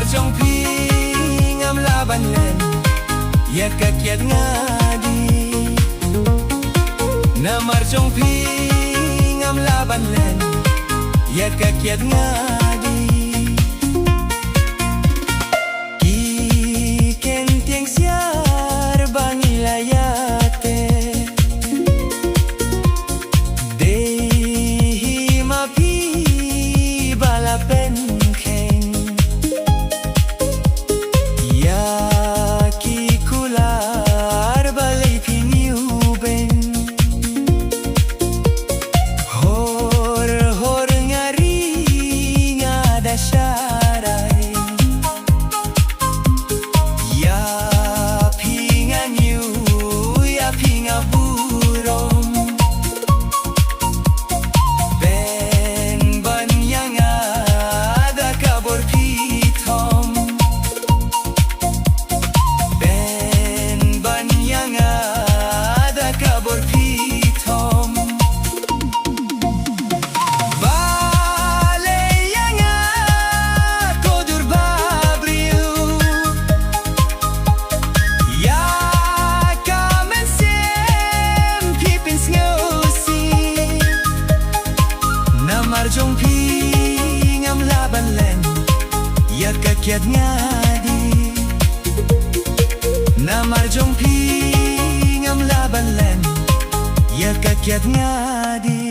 marjong ngam laban len ya kakiat ngadi na marjong ngam laban len ya kakiat ngadi ki ken tieng siar bangilayate dehi mapi balapen marjong ngam laban len ya kakiat ngadi na marjong ngam laban len ya kakiat ngadi